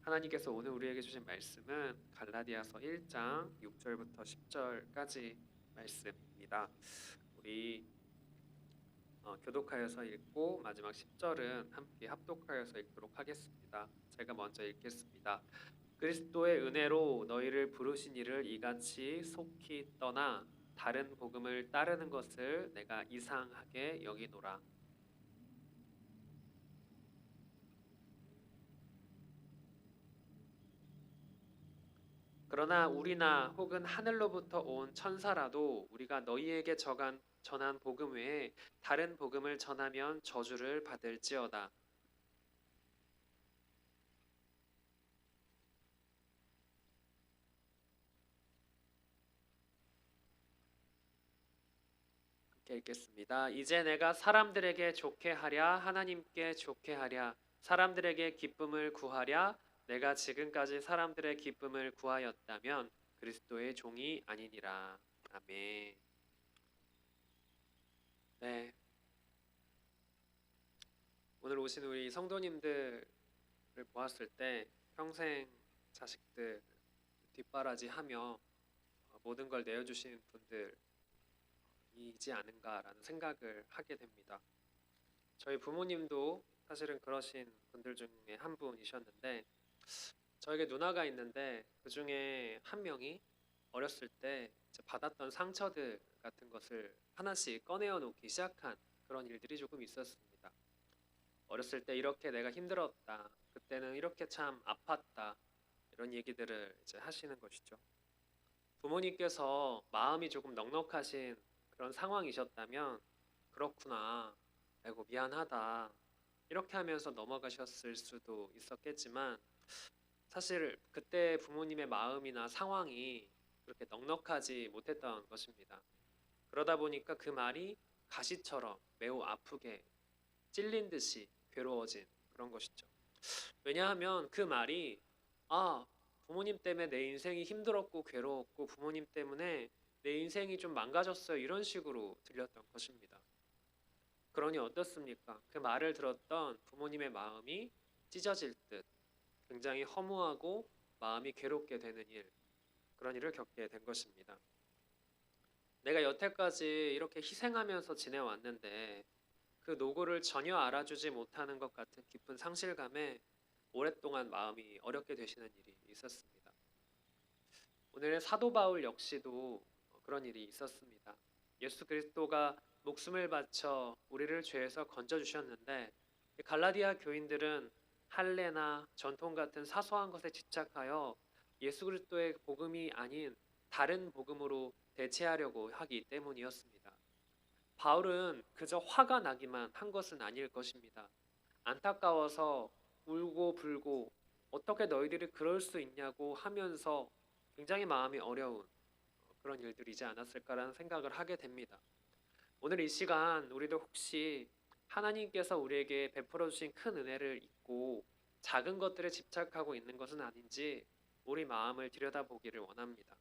하나님께서 오늘 우리에게 주신 말씀은 갈라디아서 1장 6절부터 10절까지 말씀입니다. 우리 교독하여서 읽고 마지막 10절은 함께 합독하여서 읽도록 하겠습니다. 제가 먼저 읽겠습니다. 그리스도의 은혜로 너희를 부르신 이를 이같이 속히 떠나 다른 복음을 따르는 것을 내가 이상하게 여기노라. 그러나 우리나 혹은 하늘로부터 온 천사라도 우리가 너희에게 전한 복음 외에 다른 복음을 전하면 저주를 받을지어다. 함께 읽겠습니다. 이제 내가 사람들에게 좋게 하랴 하나님께 좋게 하랴 사람들에게 기쁨을 구하랴 내가 지금까지 사람들의 기쁨을 구하였다면 그리스도의 종이 아니니라. 아멘. 네. 오늘 오신 우리 성도님들을 보았을 때 평생 자식들 뒷바라지하며 모든 걸 내어주신 분들이지 않은가라는 생각을 하게 됩니다. 저희 부모님도 사실은 그러신 분들 중에 한 분이셨는데 저에게 누나가 있는데 그 중에 한 명이 어렸을 때 이제 받았던 상처들 같은 것을 하나씩 꺼내어 놓기 시작한 그런 일들이 조금 있었습니다. 어렸을 때 이렇게 내가 힘들었다. 그때는 이렇게 참 아팠다. 이런 얘기들을 이제 하시는 것이죠. 부모님께서 마음이 조금 넉넉하신 그런 상황이셨다면 그렇구나. 아이고 미안하다. 이렇게 하면서 넘어가셨을 수도 있었겠지만 사실 그때 부모님의 마음이나 상황이 그렇게 넉넉하지 못했던 것입니다. 그러다 보니까 그 말이 가시처럼 매우 아프게 찔린 듯이 괴로워진 그런 것이죠. 왜냐하면 그 말이 부모님 때문에 내 인생이 힘들었고 괴로웠고 부모님 때문에 내 인생이 좀 망가졌어요. 이런 식으로 들렸던 것입니다. 그러니 어떻습니까? 그 말을 들었던 부모님의 마음이 찢어질 듯 굉장히 허무하고 마음이 괴롭게 되는 그런 일을 겪게 된 것입니다. 내가 여태까지 이렇게 희생하면서 지내왔는데 그 노고를 전혀 알아주지 못하는 것 같은 깊은 상실감에 오랫동안 마음이 어렵게 되시는 일이 있었습니다. 오늘 사도 바울 역시도 그런 일이 있었습니다. 예수 그리스도가 목숨을 바쳐 우리를 죄에서 건져주셨는데 갈라디아 교인들은 할례나 전통 같은 사소한 것에 집착하여 예수 그리스도의 복음이 아닌 다른 복음으로 대체하려고 하기 때문이었습니다. 바울은 그저 화가 나기만 한 것은 아닐 것입니다. 안타까워서 울고 불고 어떻게 너희들이 그럴 수 있냐고 하면서 굉장히 마음이 어려운 그런 일들이지 않았을까라는 생각을 하게 됩니다. 오늘 이 시간 우리도 혹시 하나님께서 우리에게 베풀어 주신 큰 은혜를 잊고 작은 것들에 집착하고 있는 것은 아닌지 우리 마음을 들여다보기를 원합니다.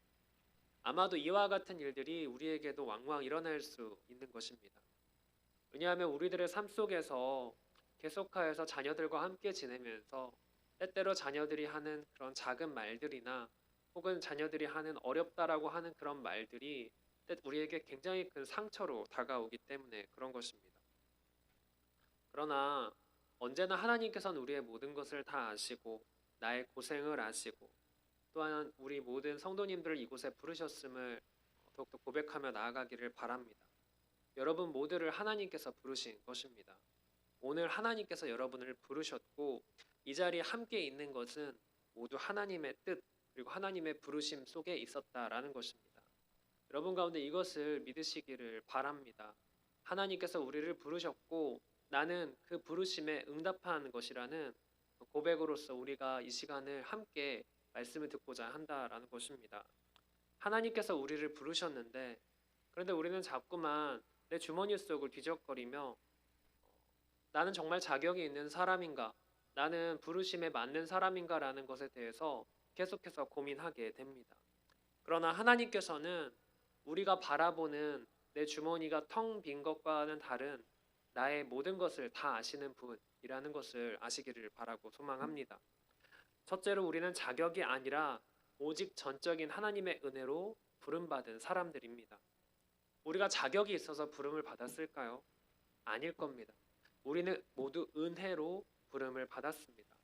아마도 이와 같은 일들이 우리에게도 왕왕 일어날 수 있는 것입니다. 왜냐하면 우리들의 삶 속에서 계속하여서 자녀들과 함께 지내면서 때때로 자녀들이 하는 그런 작은 말들이나 혹은 자녀들이 하는 어렵다라고 하는 그런 말들이 우리에게 굉장히 큰 상처로 다가오기 때문에 그런 것입니다. 그러나 언제나 하나님께서는 우리의 모든 것을 다 아시고 나의 고생을 아시고 또한 우리 모든 성도님들을 이곳에 부르셨음을 더욱더 고백하며 나아가기를 바랍니다. 여러분 모두를 하나님께서 부르신 것입니다. 오늘 하나님께서 여러분을 부르셨고 이 자리에 함께 있는 것은 모두 하나님의 뜻 그리고 하나님의 부르심 속에 있었다라는 것입니다. 여러분 가운데 이것을 믿으시기를 바랍니다. 하나님께서 우리를 부르셨고 나는 그 부르심에 응답하는 것이라는 고백으로서 우리가 이 시간을 함께 말씀을 듣고자 한다라는 것입니다. 하나님께서 우리를 부르셨는데 그런데 우리는 자꾸만 내 주머니 속을 뒤적거리며 나는 정말 자격이 있는 사람인가? 나는 부르심에 맞는 사람인가라는 것에 대해서 계속해서 고민하게 됩니다. 그러나 하나님께서는 우리가 바라보는 내 주머니가 텅 빈 것과는 다른 나의 모든 것을 다 아시는 분이라는 것을 아시기를 바라고 소망합니다. 첫째로 우리는 자격이 아니라 오직 전적인 하나님의 은혜로 부름받은 사람들입니다. 우리가 자격이 있어서 부름을 받았을까요? 아닐 겁니다. 우리는 모두 은혜로 부름을 받았습니다.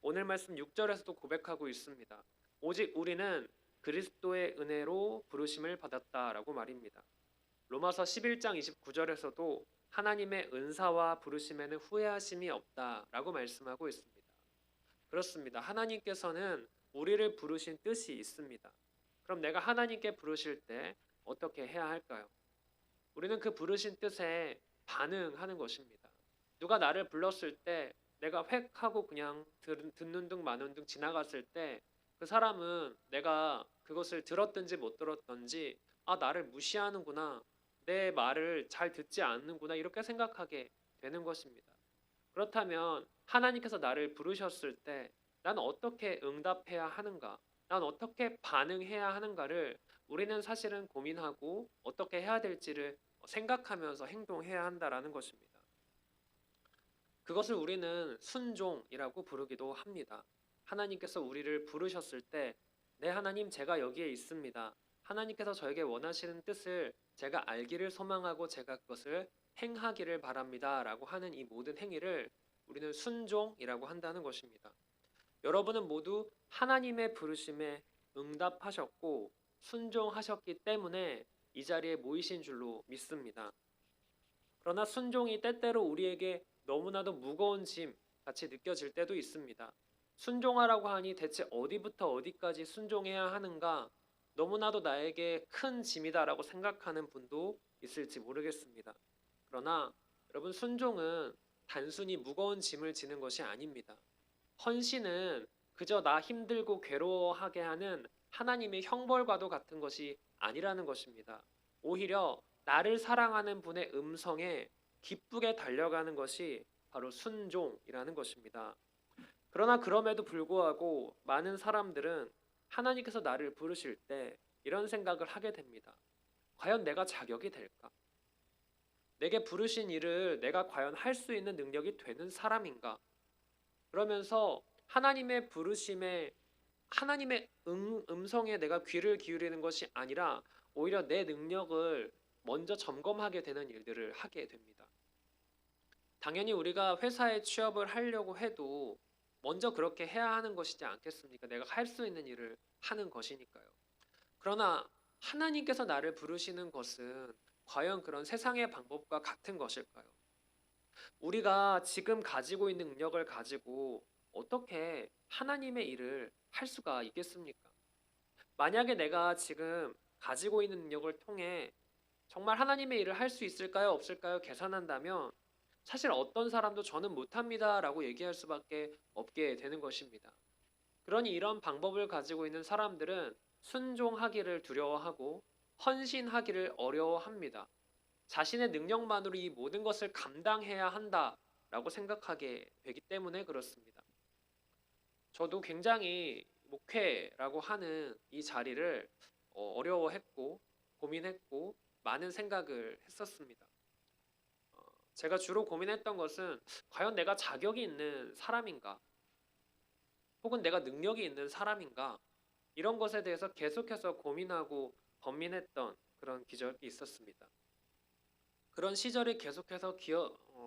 오늘 말씀 6절에서도 고백하고 있습니다. 오직 우리는 그리스도의 은혜로 부르심을 받았다라고 말입니다. 로마서 11장 29절에서도 하나님의 은사와 부르심에는 후회하심이 없다라고 말씀하고 있습니다. 그렇습니다. 하나님께서는 우리를 부르신 뜻이 있습니다. 그럼 내가 하나님께 부르실 때 어떻게 해야 할까요? 우리는 그 부르신 뜻에 반응하는 것입니다. 누가 나를 불렀을 때 내가 획 하고 그냥 듣는 둥 마는 둥 지나갔을 때 그 사람은 내가 그것을 들었든지 못 들었든지 나를 무시하는구나, 내 말을 잘 듣지 않는구나 이렇게 생각하게 되는 것입니다. 그렇다면 하나님께서 나를 부르셨을 때 난 어떻게 응답해야 하는가, 난 어떻게 반응해야 하는가를 우리는 사실은 고민하고 어떻게 해야 될지를 생각하면서 행동해야 한다라는 것입니다. 그것을 우리는 순종이라고 부르기도 합니다. 하나님께서 우리를 부르셨을 때 네 하나님, 제가 여기에 있습니다. 하나님께서 저에게 원하시는 뜻을 제가 알기를 소망하고 제가 그것을 행하기를 바랍니다 라고 하는 이 모든 행위를 우리는 순종이라고 한다는 것입니다. 여러분은 모두 하나님의 부르심에 응답하셨고 순종하셨기 때문에 이 자리에 모이신 줄로 믿습니다. 그러나 순종이 때때로 우리에게 너무나도 무거운 짐 같이 느껴질 때도 있습니다. 순종하라고 하니 대체 어디부터 어디까지 순종해야 하는가, 너무나도 나에게 큰 짐이다라고 생각하는 분도 있을지 모르겠습니다. 그러나 여러분, 순종은 단순히 무거운 짐을 지는 것이 아닙니다. 헌신은 그저 나 힘들고 괴로워하게 하는 하나님의 형벌과도 같은 것이 아니라는 것입니다. 오히려 나를 사랑하는 분의 음성에 기쁘게 달려가는 것이 바로 순종이라는 것입니다. 그러나 그럼에도 불구하고 많은 사람들은 하나님께서 나를 부르실 때 이런 생각을 하게 됩니다. 과연 내가 자격이 될까? 내게 부르신 일을 내가 과연 할 수 있는 능력이 되는 사람인가? 그러면서 하나님의 부르심에, 하나님의 음성에 내가 귀를 기울이는 것이 아니라 오히려 내 능력을 먼저 점검하게 되는 일들을 하게 됩니다. 당연히 우리가 회사에 취업을 하려고 해도 먼저 그렇게 해야 하는 것이지 않겠습니까? 내가 할 수 있는 일을 하는 것이니까요. 그러나 하나님께서 나를 부르시는 것은 과연 그런 세상의 방법과 같은 것일까요? 우리가 지금 가지고 있는 능력을 가지고 어떻게 하나님의 일을 할 수가 있겠습니까? 만약에 내가 지금 가지고 있는 능력을 통해 정말 하나님의 일을 할 수 있을까요? 없을까요? 계산한다면 사실 어떤 사람도 저는 못합니다 라고 얘기할 수밖에 없게 되는 것입니다. 그러니 이런 방법을 가지고 있는 사람들은 순종하기를 두려워하고 헌신하기를 어려워합니다. 자신의 능력만으로 이 모든 것을 감당해야 한다라고 생각하게 되기 때문에 그렇습니다. 저도 굉장히 목회라고 하는 이 자리를 어려워했고 고민했고 많은 생각을 했었습니다. 제가 주로 고민했던 것은 과연 내가 자격이 있는 사람인가? 혹은 내가 능력이 있는 사람인가? 이런 것에 대해서 계속해서 고민하고 번민했던 그런 기적이 있었습니다. 그런 시절이 계속해서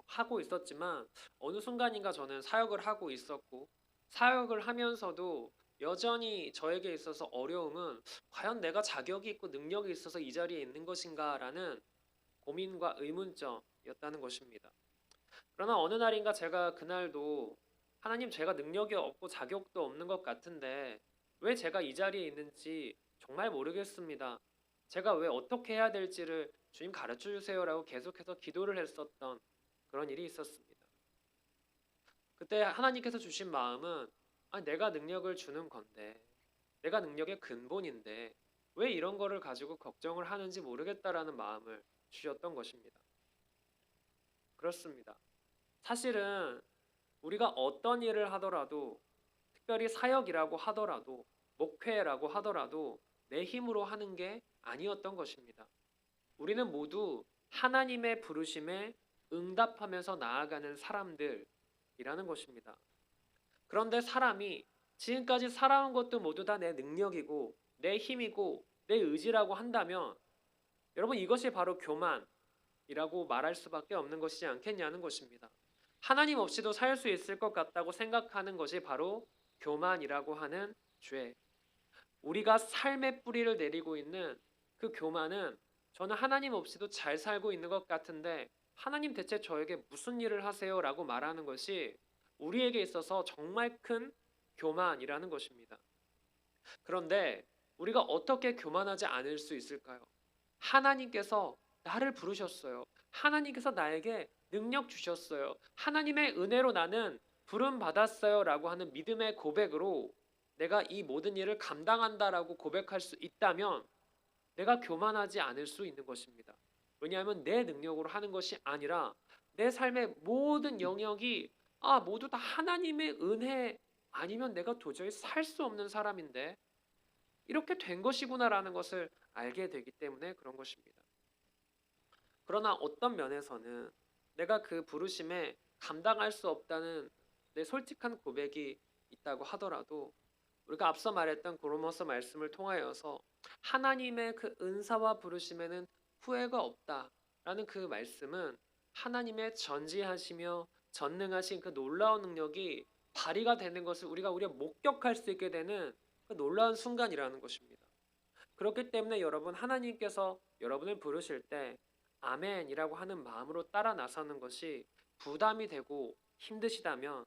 하고 있었지만 어느 순간인가 저는 사역을 하고 있었고, 사역을 하면서도 여전히 저에게 있어서 어려움은 과연 내가 자격이 있고 능력이 있어서 이 자리에 있는 것인가 라는 고민과 의문점이었다는 것입니다. 그러나 어느 날인가 제가 그날도 하나님, 제가 능력이 없고 자격도 없는 것 같은데 왜 제가 이 자리에 있는지 정말 모르겠습니다. 제가 왜 어떻게 해야 될지를 주님 가르쳐 주세요라고 계속해서 기도를 했었던 그런 일이 있었습니다. 그때 하나님께서 주신 마음은 내가 능력을 주는 건데, 내가 능력의 근본인데 왜 이런 거를 가지고 걱정을 하는지 모르겠다라는 마음을 주셨던 것입니다. 그렇습니다. 사실은 우리가 어떤 일을 하더라도, 특별히 사역이라고 하더라도, 목회라고 하더라도 내 힘으로 하는 게 아니었던 것입니다. 우리는 모두 하나님의 부르심에 응답하면서 나아가는 사람들이라는 것입니다. 그런데 사람이 지금까지 살아온 것도 모두 다 내 능력이고 내 힘이고 내 의지라고 한다면 여러분 이것이 바로 교만이라고 말할 수밖에 없는 것이지 않겠냐는 것입니다. 하나님 없이도 살 수 있을 것 같다고 생각하는 것이 바로 교만이라고 하는 죄. 우리가 삶의 뿌리를 내리고 있는 그 교만은 저는 하나님 없이도 잘 살고 있는 것 같은데 하나님 대체 저에게 무슨 일을 하세요? 라고 말하는 것이 우리에게 있어서 정말 큰 교만이라는 것입니다. 그런데 우리가 어떻게 교만하지 않을 수 있을까요? 하나님께서 나를 부르셨어요. 하나님께서 나에게 능력 주셨어요. 하나님의 은혜로 나는 부름 받았어요 라고 하는 믿음의 고백으로 내가 이 모든 일을 감당한다라고 고백할 수 있다면 내가 교만하지 않을 수 있는 것입니다. 왜냐하면 내 능력으로 하는 것이 아니라 내 삶의 모든 영역이 모두 다 하나님의 은혜 아니면 내가 도저히 살 수 없는 사람인데 이렇게 된 것이구나라는 것을 알게 되기 때문에 그런 것입니다. 그러나 어떤 면에서는 내가 그 부르심에 감당할 수 없다는 내 솔직한 고백이 있다고 하더라도 우리가 앞서 말했던 고로모서 말씀을 통하여서 하나님의 그 은사와 부르심에는 후회가 없다라는 그 말씀은 하나님의 전지하시며 전능하신 그 놀라운 능력이 발휘가 되는 것을 우리가 목격할 수 있게 되는 그 놀라운 순간이라는 것입니다. 그렇기 때문에 여러분 하나님께서 여러분을 부르실 때 아멘이라고 하는 마음으로 따라 나서는 것이 부담이 되고 힘드시다면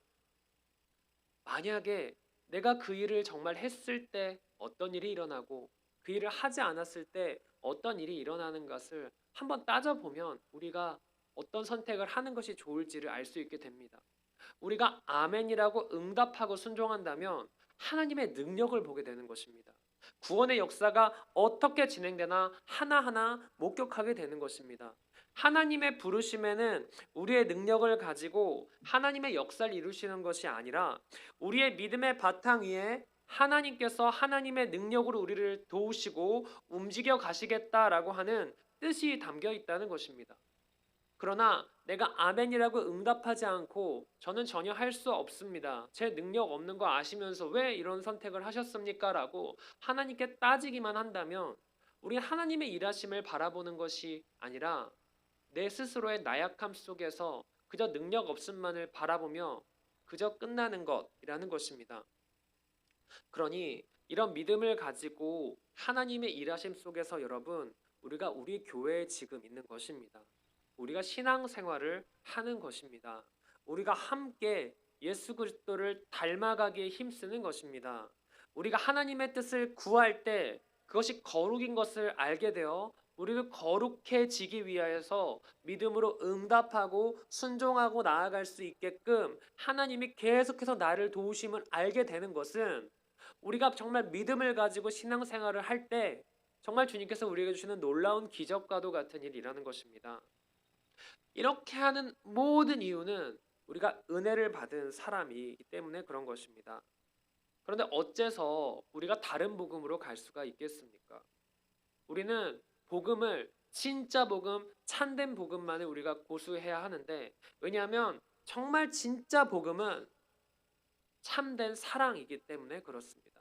만약에 내가 그 일을 정말 했을 때 어떤 일이 일어나고 그 일을 하지 않았을 때 어떤 일이 일어나는 것을 한번 따져보면 우리가 어떤 선택을 하는 것이 좋을지를 알 수 있게 됩니다. 우리가 아멘이라고 응답하고 순종한다면 하나님의 능력을 보게 되는 것입니다. 구원의 역사가 어떻게 진행되나 하나하나 목격하게 되는 것입니다. 하나님의 부르심에는 우리의 능력을 가지고 하나님의 역사를 이루시는 것이 아니라 우리의 믿음의 바탕 위에 하나님께서 하나님의 능력으로 우리를 도우시고 움직여 가시겠다라고 하는 뜻이 담겨 있다는 것입니다. 그러나 내가 아멘이라고 응답하지 않고 저는 전혀 할 수 없습니다. 제 능력 없는 거 아시면서 왜 이런 선택을 하셨습니까? 라고 하나님께 따지기만 한다면 우리 하나님의 일하심을 바라보는 것이 아니라 내 스스로의 나약함 속에서 그저 능력 없음만을 바라보며 그저 끝나는 것이라는 것입니다. 그러니 이런 믿음을 가지고 하나님의 일하심 속에서 여러분 우리가 우리 교회에 지금 있는 것입니다. 우리가 신앙생활을 하는 것입니다. 우리가 함께 예수 그리스도를 닮아가기에 힘쓰는 것입니다. 우리가 하나님의 뜻을 구할 때 그것이 거룩인 것을 알게 되어 우리를 거룩해지기 위하여서 믿음으로 응답하고 순종하고 나아갈 수 있게끔 하나님이 계속해서 나를 도우심을 알게 되는 것은 우리가 정말 믿음을 가지고 신앙생활을 할 때 정말 주님께서 우리에게 주시는 놀라운 기적과도 같은 일이라는 것입니다. 이렇게 하는 모든 이유는 우리가 은혜를 받은 사람이기 때문에 그런 것입니다. 그런데 어째서 우리가 다른 복음으로 갈 수가 있겠습니까? 우리는 복음을 진짜 복음, 참된 복음만을 우리가 고수해야 하는데 왜냐하면 정말 진짜 복음은 참된 사랑이기 때문에 그렇습니다.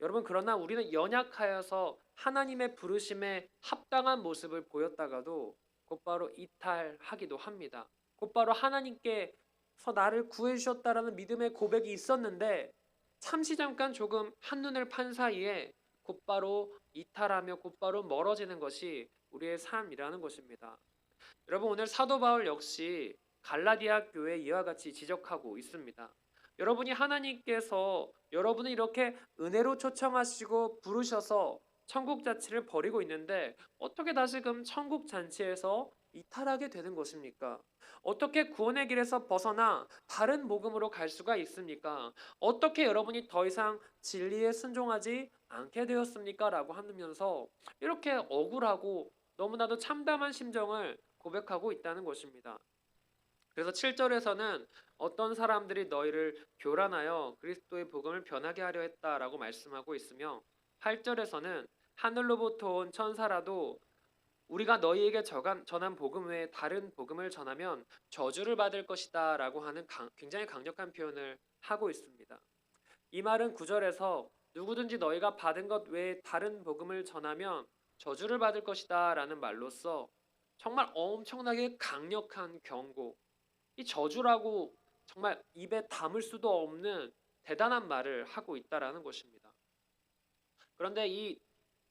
여러분 그러나 우리는 연약하여서 하나님의 부르심에 합당한 모습을 보였다가도 곧바로 이탈하기도 합니다. 곧바로 하나님께서 나를 구해주셨다라는 믿음의 고백이 있었는데 잠시 잠깐 조금 한눈을 판 사이에 곧바로 이탈하며 곧바로 멀어지는 것이 우리의 삶이라는 것입니다. 여러분 오늘 사도 바울 역시 갈라디아 교회 이와 같이 지적하고 있습니다. 여러분이 하나님께서 여러분을 이렇게 은혜로 초청하시고 부르셔서 천국 자치를 벌이고 있는데 어떻게 다시금 천국 잔치에서 이탈하게 되는 것입니까? 어떻게 구원의 길에서 벗어나 다른 복음으로 갈 수가 있습니까? 어떻게 여러분이 더 이상 진리에 순종하지 않게 되었습니까? 라고 하면서 이렇게 억울하고 너무나도 참담한 심정을 고백하고 있다는 것입니다. 그래서 7절에서는 어떤 사람들이 너희를 교란하여 그리스도의 복음을 변하게 하려 했다라고 말씀하고 있으며 8절에서는 하늘로부터 온 천사라도 우리가 너희에게 전한 복음 외에 다른 복음을 전하면 저주를 받을 것이다 라고 하는 굉장히 강력한 표현을 하고 있습니다. 이 말은 9절에서 누구든지 너희가 받은 것 외에 다른 복음을 전하면 저주를 받을 것이다 라는 말로써 정말 엄청나게 강력한 경고, 이 저주라고 정말 입에 담을 수도 없는 대단한 말을 하고 있다라는 것입니다. 그런데 이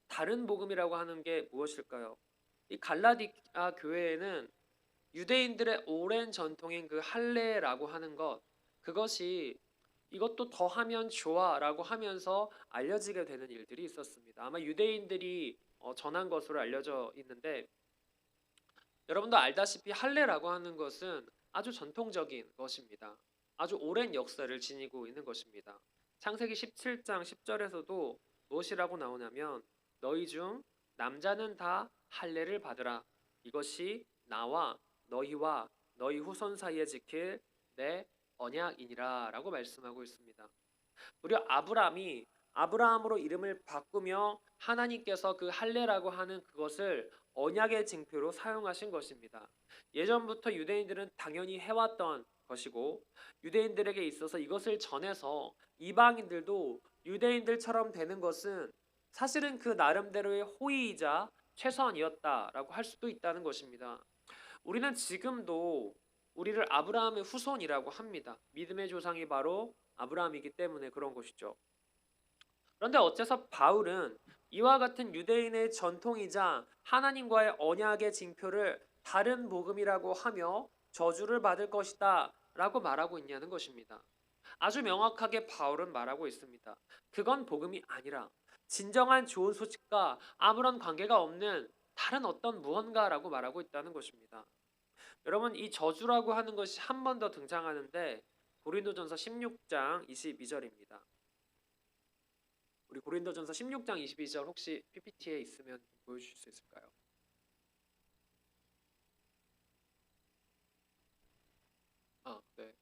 다른 복음이라고 하는 게 무엇일까요? 이 갈라디아 교회에는 유대인들의 오랜 전통인 그 할례라고 하는 것, 그것이 이것도 더하면 좋아라고 하면서 알려지게 되는 일들이 있었습니다. 아마 유대인들이 전한 것으로 알려져 있는데, 여러분도 알다시피 할례라고 하는 것은 아주 전통적인 것입니다. 아주 오랜 역사를 지니고 있는 것입니다. 창세기 17장 10절에서도 무엇이라고 나오냐면 너희 중 남자는 다 할례를 받으라. 이것이 나와 너희와 너희 후손 사이에 지킬 내 언약이니라 라고 말씀하고 있습니다. 무려 아브람이 아브라함으로 이름을 바꾸며 하나님께서 그 할례라고 하는 그것을 언약의 징표로 사용하신 것입니다. 예전부터 유대인들은 당연히 해왔던 것이고, 유대인들에게 있어서 이것을 전해서 이방인들도 유대인들처럼 되는 것은 사실은 그 나름대로의 호의이자 최선이었다라고 할 수도 있다는 것입니다. 우리는 지금도 우리를 아브라함의 후손이라고 합니다. 믿음의 조상이 바로 아브라함이기 때문에 그런 것이죠. 그런데 어째서 바울은 이와 같은 유대인의 전통이자 하나님과의 언약의 징표를 다른 복음이라고 하며 저주를 받을 것이다 라고 말하고 있냐는 것입니다. 아주 명확하게 바울은 말하고 있습니다. 그건 복음이 아니라 진정한 좋은 소식과 아무런 관계가 없는 다른 어떤 무언가라고 말하고 있다는 것입니다. 여러분, 이 저주라고 하는 것이 한 번 더 등장하는데 고린도전서 16장 22절입니다. 우리 고린도전서 16장 22절 혹시 PPT에 있으면 보여주실 수 있을까요? 네.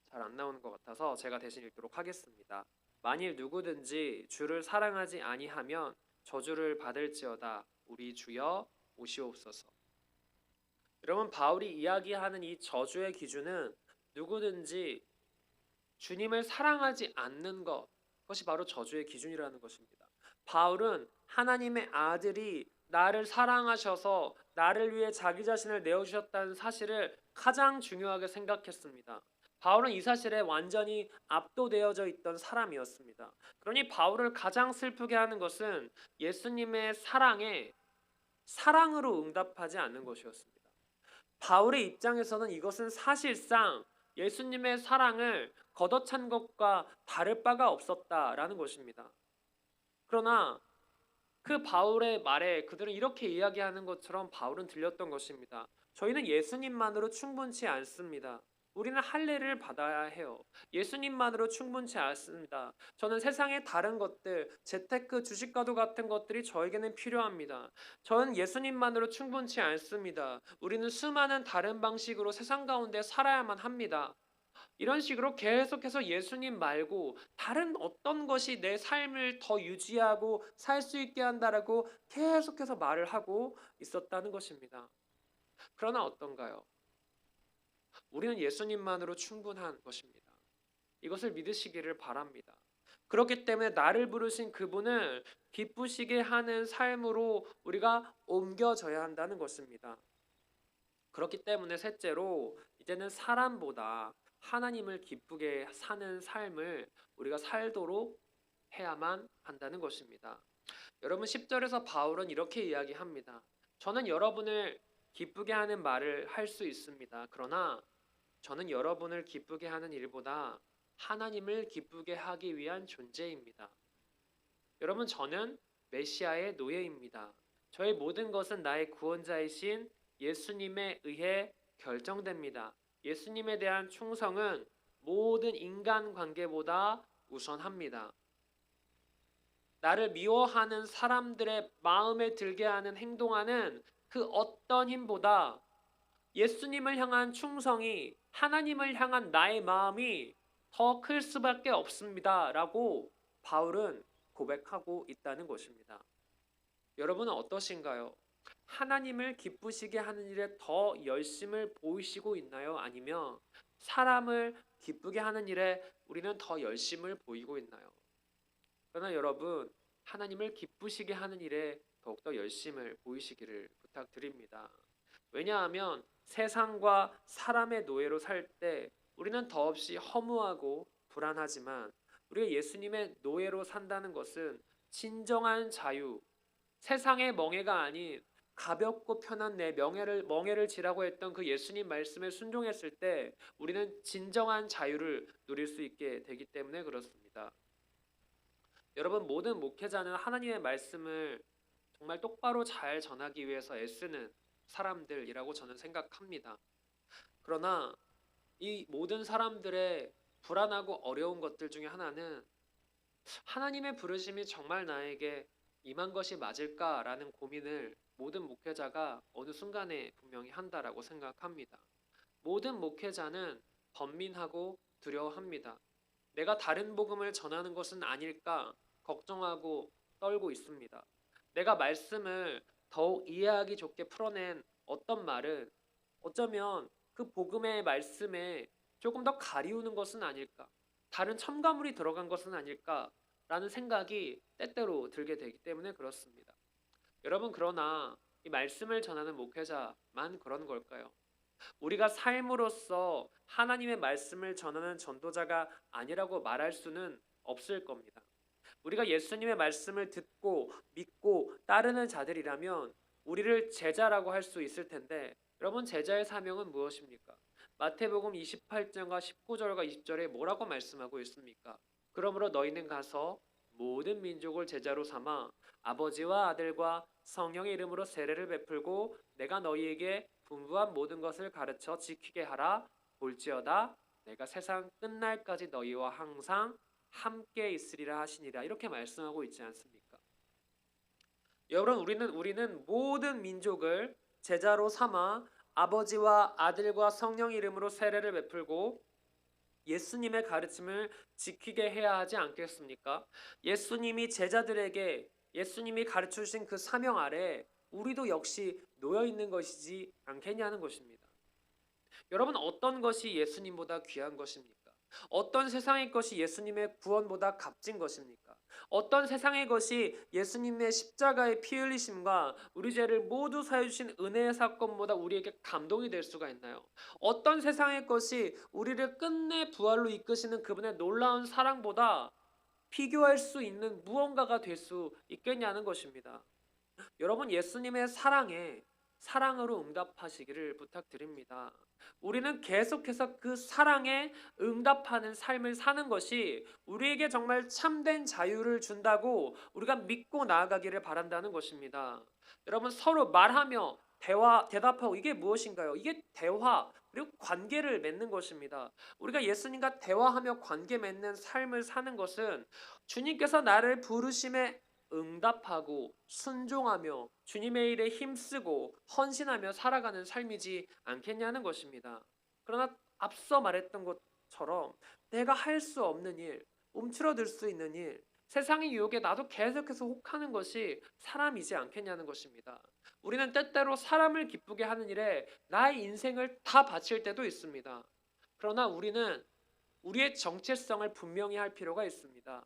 잘 안 나오는 것 같아서 제가 대신 읽도록 하겠습니다. 만일 누구든지 주를 사랑하지 아니하면 저주를 받을지어다. 우리 주여 오시옵소서. 여러분, 바울이 이야기하는 이 저주의 기준은 누구든지 주님을 사랑하지 않는 것, 그것이 바로 저주의 기준이라는 것입니다. 바울은 하나님의 아들이 나를 사랑하셔서 나를 위해 자기 자신을 내어주셨다는 사실을 가장 중요하게 생각했습니다. 바울은 이 사실에 완전히 압도되어져 있던 사람이었습니다. 그러니 바울을 가장 슬프게 하는 것은 예수님의 사랑에 사랑으로 응답하지 않는 것이었습니다. 바울의 입장에서는 이것은 사실상 예수님의 사랑을 걷어찬 것과 다를 바가 없었다라는 것입니다. 그러나 그 바울의 말에 그들은 이렇게 이야기하는 것처럼 바울은 들렸던 것입니다. 저희는 예수님만으로 충분치 않습니다. 우리는 할례를 받아야 해요. 예수님만으로 충분치 않습니다. 저는 세상의 다른 것들, 재테크, 주식과도 같은 것들이 저에게는 필요합니다. 저는 예수님만으로 충분치 않습니다. 우리는 수많은 다른 방식으로 세상 가운데 살아야만 합니다. 이런 식으로 계속해서 예수님 말고 다른 어떤 것이 내 삶을 더 유지하고 살 수 있게 한다라고 계속해서 말을 하고 있었다는 것입니다. 그러나 어떤가요? 우리는 예수님만으로 충분한 것입니다. 이것을 믿으시기를 바랍니다. 그렇기 때문에 나를 부르신 그분을 기쁘시게 하는 삶으로 우리가 옮겨져야 한다는 것입니다. 그렇기 때문에 셋째로 이제는 사람보다 하나님을 기쁘게 사는 삶을 우리가 살도록 해야만 한다는 것입니다. 여러분, 10절에서 바울은 이렇게 이야기합니다. 저는 여러분을 기쁘게 하는 말을 할 수 있습니다. 그러나 저는 여러분을 기쁘게 하는 일보다 하나님을 기쁘게 하기 위한 존재입니다. 여러분, 저는 메시아의 노예입니다. 저의 모든 것은 나의 구원자이신 예수님에 의해 결정됩니다. 예수님에 대한 충성은 모든 인간 관계보다 우선합니다. 나를 미워하는 사람들의 마음에 들게 하는 행동하는 그 어떤 힘보다 예수님을 향한 충성이, 하나님을 향한 나의 마음이 더 클 수밖에 없습니다 라고 바울은 고백하고 있다는 것입니다. 여러분은 어떠신가요? 하나님을 기쁘시게 하는 일에 더 열심을 보이시고 있나요? 아니면 사람을 기쁘게 하는 일에 우리는 더 열심을 보이고 있나요? 그러나 여러분, 하나님을 기쁘시게 하는 일에 더욱더 열심을 보이시기를 부탁드립니다. 왜냐하면 세상과 사람의 노예로 살 때 우리는 더없이 허무하고 불안하지만 우리가 예수님의 노예로 산다는 것은 진정한 자유, 세상의 멍에가 아닌 가볍고 편한 내 멍에를 지라고 했던 그 예수님 말씀에 순종했을 때 우리는 진정한 자유를 누릴 수 있게 되기 때문에 그렇습니다. 여러분, 모든 목회자는 하나님의 말씀을 정말 똑바로 잘 전하기 위해서 애쓰는 사람들이라고 저는 생각합니다. 그러나 이 모든 사람들의 불안하고 어려운 것들 중에 하나는 하나님의 부르심이 정말 나에게 임한 것이 맞을까라는 고민을 모든 목회자가 어느 순간에 분명히 한다라고 생각합니다. 모든 목회자는 번민하고 두려워합니다. 내가 다른 복음을 전하는 것은 아닐까 걱정하고 떨고 있습니다. 내가 말씀을 더욱 이해하기 좋게 풀어낸 어떤 말은 어쩌면 그 복음의 말씀에 조금 더 가리우는 것은 아닐까, 다른 첨가물이 들어간 것은 아닐까라는 생각이 때때로 들게 되기 때문에 그렇습니다. 여러분, 그러나 이 말씀을 전하는 목회자만 그런 걸까요? 우리가 삶으로써 하나님의 말씀을 전하는 전도자가 아니라고 말할 수는 없을 겁니다. 우리가 예수님의 말씀을 듣고 믿고 따르는 자들이라면 우리를 제자라고 할 수 있을 텐데, 여러분, 제자의 사명은 무엇입니까? 마태복음 28장과 19절과 20절에 뭐라고 말씀하고 있습니까? 그러므로 너희는 가서 모든 민족을 제자로 삼아 아버지와 아들과 성령의 이름으로 세례를 베풀고 내가 너희에게 분부한 모든 것을 가르쳐 지키게 하라. 볼지어다 내가 세상 끝날까지 너희와 항상 함께 있으리라 하시니라. 이렇게 말씀하고 있지 않습니까? 여러분, 우리는 모든 민족을 제자로 삼아 아버지와 아들과 성령 이름으로 세례를 베풀고 예수님의 가르침을 지키게 해야 하지 않겠습니까? 예수님이 제자들에게 예수님이 가르쳐 주신 그 사명 아래 우리도 역시 놓여 있는 것이지 않겠냐는 것입니다. 여러분, 어떤 것이 예수님보다 귀한 것입니까? 어떤 세상의 것이 예수님의 구원보다 값진 것입니까? 어떤 세상의 것이 예수님의 십자가의 피 흘리심과 우리 죄를 모두 사해 주신 은혜의 사건보다 우리에게 감동이 될 수가 있나요? 어떤 세상의 것이 우리를 끝내 부활로 이끄시는 그분의 놀라운 사랑보다 비교할 수 있는 무언가가 될 수 있겠냐는 것입니다. 여러분, 예수님의 사랑에 사랑으로 응답하시기를 부탁드립니다. 우리는 계속해서 그 사랑에 응답하는 삶을 사는 것이 우리에게 정말 참된 자유를 준다고 우리가 믿고 나아가기를 바란다는 것입니다. 여러분, 서로 말하며 대답하고 이게 무엇인가요? 이게 대화 그리고 관계를 맺는 것입니다. 우리가 예수님과 대화하며 관계 맺는 삶을 사는 것은 주님께서 나를 부르심에 응답하고 순종하며 주님의 일에 힘쓰고 헌신하며 살아가는 삶이지 않겠냐는 것입니다. 그러나 앞서 말했던 것처럼 내가 할 수 없는 일, 움츠러들 수 있는 일, 세상의 유혹에 나도 계속해서 혹하는 것이 사람이지 않겠냐는 것입니다. 우리는 때때로 사람을 기쁘게 하는 일에 나의 인생을 다 바칠 때도 있습니다. 그러나 우리는 우리의 정체성을 분명히 할 필요가 있습니다.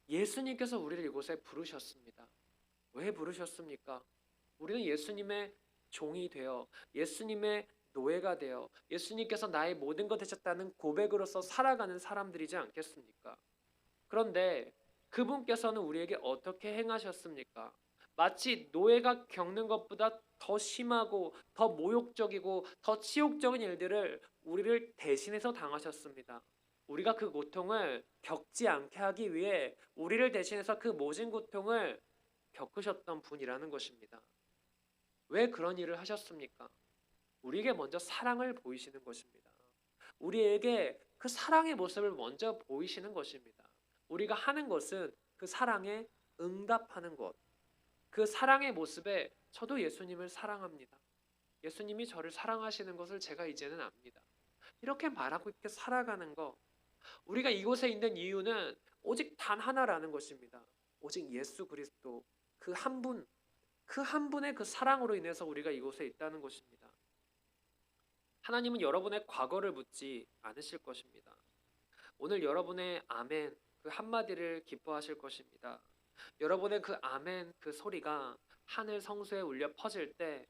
예수님께서 우리를 이곳에 부르셨습니다. 왜 부르셨습니까? 우리는 예수님의 종이 되어 예수님의 노예가 되어 예수님께서 나의 모든 것 되셨다는 고백으로서 살아가는 사람들이지 않겠습니까? 그런데 그분께서는 우리에게 어떻게 행하셨습니까? 마치 노예가 겪는 것보다 더 심하고 더 모욕적이고 더 치욕적인 일들을 우리를 대신해서 당하셨습니다. 우리가 그 고통을 겪지 않게 하기 위해 우리를 대신해서 그 모진 고통을 겪으셨던 분이라는 것입니다. 왜 그런 일을 하셨습니까? 우리에게 먼저 사랑을 보이시는 것입니다. 우리에게 그 사랑의 모습을 먼저 보이시는 것입니다. 우리가 하는 것은 그 사랑에 응답하는 것. 그 사랑의 모습에 저도 예수님을 사랑합니다. 예수님이 저를 사랑하시는 것을 제가 이제는 압니다. 이렇게 말하고 이렇게 살아가는 것. 우리가 이곳에 있는 이유는 오직 단 하나라는 것입니다. 오직 예수 그리스도 그 한 분, 그 한 분의 그 사랑으로 인해서 우리가 이곳에 있다는 것입니다. 하나님은 여러분의 과거를 묻지 않으실 것입니다. 오늘 여러분의 아멘 그 한마디를 기뻐하실 것입니다. 여러분의 그 아멘 그 소리가 하늘 성소에 울려 퍼질 때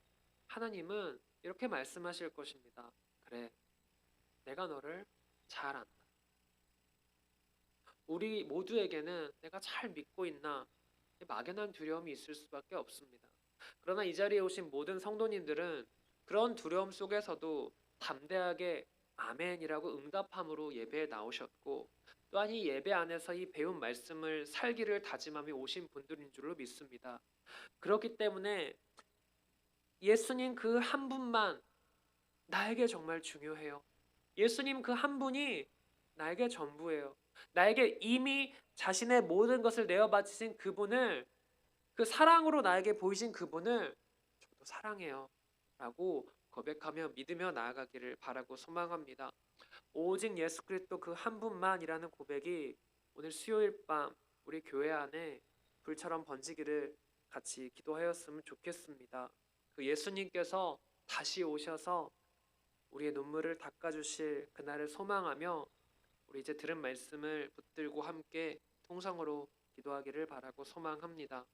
하나님은 이렇게 말씀하실 것입니다. 그래, 내가 너를 잘 안다. 우리 모두에게는 내가 잘 믿고 있나 막연한 두려움이 있을 수밖에 없습니다. 그러나 이 자리에 오신 모든 성도님들은 그런 두려움 속에서도 담대하게 아멘이라고 응답함으로 예배에 나오셨고, 또한 이 예배 안에서 이 배운 말씀을 살기를 다짐하며 오신 분들인 줄로 믿습니다. 그렇기 때문에 예수님 그 한 분만 나에게 정말 중요해요. 예수님 그 한 분이 나에게 전부예요. 나에게 이미 자신의 모든 것을 내어 바치신 그분을, 그 사랑으로 나에게 보이신 그분을 저도 사랑해요 라고 고백하며 믿으며 나아가기를 바라고 소망합니다. 오직 예수 그리스도 그 한 분만이라는 고백이 오늘 수요일 밤 우리 교회 안에 불처럼 번지기를 같이 기도하였으면 좋겠습니다. 그 예수님께서 다시 오셔서 우리의 눈물을 닦아주실 그날을 소망하며 우리 이제 들은 말씀을 붙들고 함께 통성으로 기도하기를 바라고 소망합니다.